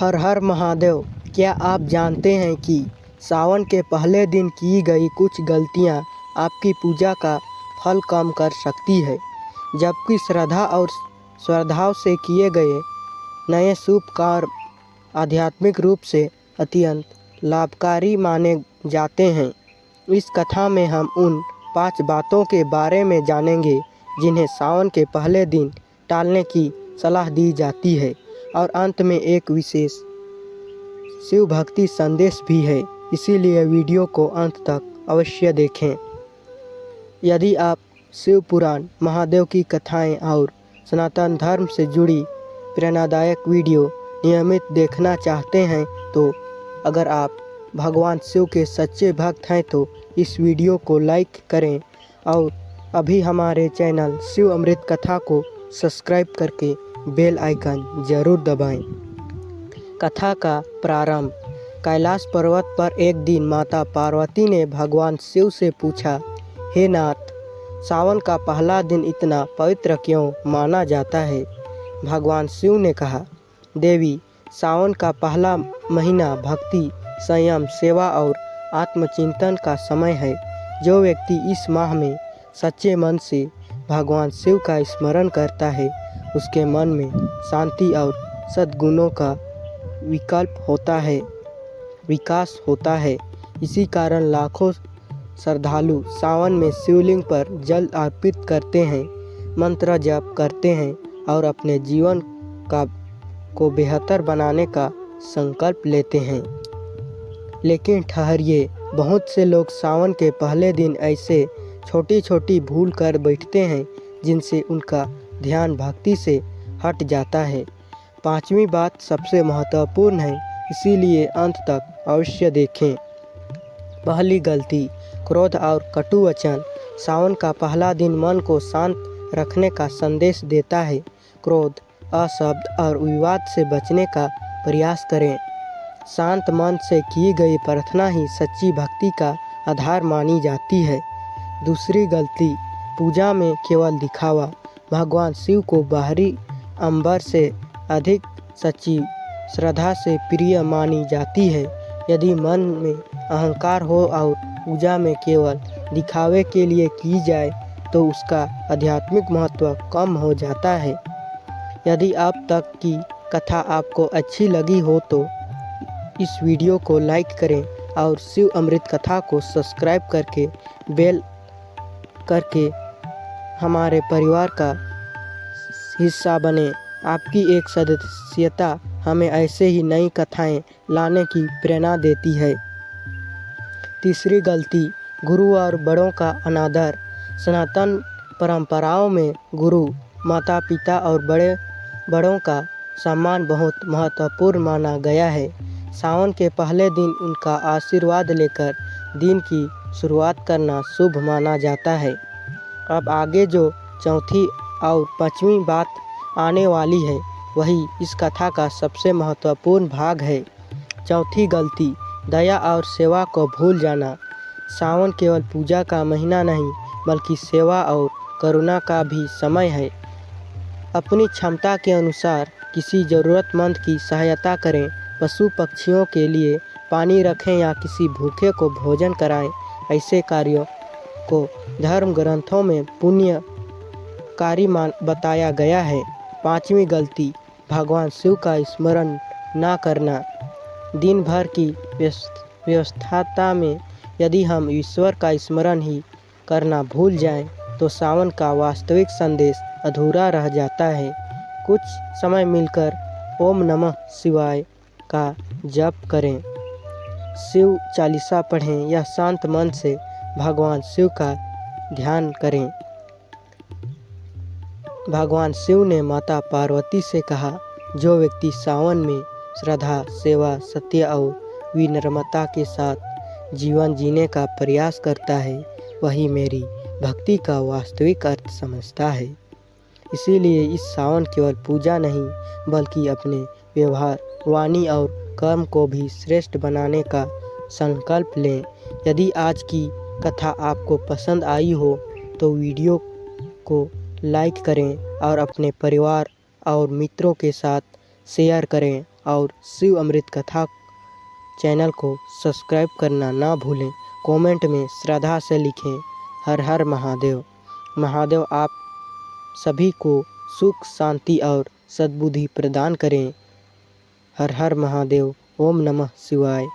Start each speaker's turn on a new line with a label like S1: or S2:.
S1: हर हर महादेव। क्या आप जानते हैं कि सावन के पहले दिन की गई कुछ गलतियां आपकी पूजा का फल कम कर सकती है, जबकि श्रद्धा और श्रद्धाओं से किए गए नए शुभ कार्य आध्यात्मिक रूप से अत्यंत लाभकारी माने जाते हैं। इस कथा में हम उन 5 बातों के बारे में जानेंगे जिन्हें सावन के पहले दिन टालने की सलाह दी जाती है, और अंत में एक विशेष शिव भक्ति संदेश भी है, इसीलिए वीडियो को अंत तक अवश्य देखें। यदि आप शिव पुराण, महादेव की कथाएं और सनातन धर्म से जुड़ी प्रेरणादायक वीडियो नियमित देखना चाहते हैं, तो अगर आप भगवान शिव के सच्चे भक्त हैं तो इस वीडियो को लाइक करें और अभी हमारे चैनल शिव अमृत कथा को सब्सक्राइब करके बेल आइकन जरूर दबाएं। कथा का प्रारंभ। कैलाश पर्वत पर एक दिन माता पार्वती ने भगवान शिव से पूछा, हे नाथ, सावन का पहला दिन इतना पवित्र क्यों माना जाता है? भगवान शिव ने कहा, देवी, सावन का पहला महीना भक्ति, संयम, सेवा और आत्मचिंतन का समय है। जो व्यक्ति इस माह में सच्चे मन से भगवान शिव का स्मरण करता है, उसके मन में शांति और सद्गुणों का विकास होता है। इसी कारण लाखों श्रद्धालु सावन में शिवलिंग पर जल अर्पित करते हैं, मंत्र जप करते हैं और अपने जीवन को बेहतर बनाने का संकल्प लेते हैं। लेकिन ठहरिए, बहुत से लोग सावन के पहले दिन ऐसे छोटी छोटी भूल कर बैठते हैं जिनसे उनका ध्यान भक्ति से हट जाता है। 5वीं बात सबसे महत्वपूर्ण है, इसीलिए अंत तक अवश्य देखें। पहली गलती, क्रोध और कटु वचन। सावन का पहला दिन मन को शांत रखने का संदेश देता है। क्रोध, अशब्द और विवाद से बचने का प्रयास करें। शांत मन से की गई प्रार्थना ही सच्ची भक्ति का आधार मानी जाती है। दूसरी गलती, पूजा में केवल दिखावा। भगवान शिव को बाहरी अंबर से अधिक सच्ची श्रद्धा से प्रिय मानी जाती है। यदि मन में अहंकार हो और पूजा में केवल दिखावे के लिए की जाए तो उसका आध्यात्मिक महत्व कम हो जाता है। यदि अब तक की कथा आपको अच्छी लगी हो तो इस वीडियो को लाइक करें और शिव अमृत कथा को सब्सक्राइब करके बेल करके हमारे परिवार का हिस्सा बने। आपकी एक सदस्यता हमें ऐसे ही नई कथाएं लाने की प्रेरणा देती है। तीसरी गलती, गुरु और बड़ों का अनादर। सनातन परंपराओं में गुरु, माता पिता और बड़ों का सम्मान बहुत महत्वपूर्ण माना गया है। सावन के पहले दिन उनका आशीर्वाद लेकर दिन की शुरुआत करना शुभ माना जाता है। अब आगे जो चौथी और 5वीं बात आने वाली है, वही इस कथा का सबसे महत्वपूर्ण भाग है। चौथी गलती, दया और सेवा को भूल जाना। सावन केवल पूजा का महीना नहीं, बल्कि सेवा और करुणा का भी समय है। अपनी क्षमता के अनुसार किसी ज़रूरतमंद की सहायता करें, पशु पक्षियों के लिए पानी रखें या किसी भूखे को भोजन कराएं। ऐसे कार्यों को धर्म ग्रंथों में पुण्यकारी बताया गया है। 5वीं गलती, भगवान शिव का स्मरण न करना। दिन भर की व्यस्तता में यदि हम ईश्वर का स्मरण ही करना भूल जाएं, तो सावन का वास्तविक संदेश अधूरा रह जाता है। कुछ समय मिलकर ओम नमः शिवाय का जप करें, शिव चालीसा पढ़ें या शांत मन से भगवान शिव का ध्यान करें। भगवान शिव ने माता पार्वती से कहा, जो व्यक्ति सावन में श्रद्धा, सेवा, सत्य और विनम्रता के साथ जीवन जीने का प्रयास करता है, वही मेरी भक्ति का वास्तविक अर्थ समझता है। इसीलिए इस सावन केवल पूजा नहीं, बल्कि अपने व्यवहार, वाणी और कर्म को भी श्रेष्ठ बनाने का संकल्प लें। यदि आज की कथा आपको पसंद आई हो तो वीडियो को लाइक करें और अपने परिवार और मित्रों के साथ शेयर करें। और शिव अमृत कथा चैनल को सब्सक्राइब करना ना भूलें। कमेंट में श्रद्धा से लिखें हर हर महादेव। महादेव आप सभी को सुख शांति और सद्बुद्धि प्रदान करें। हर हर महादेव। ओम नमः शिवाय।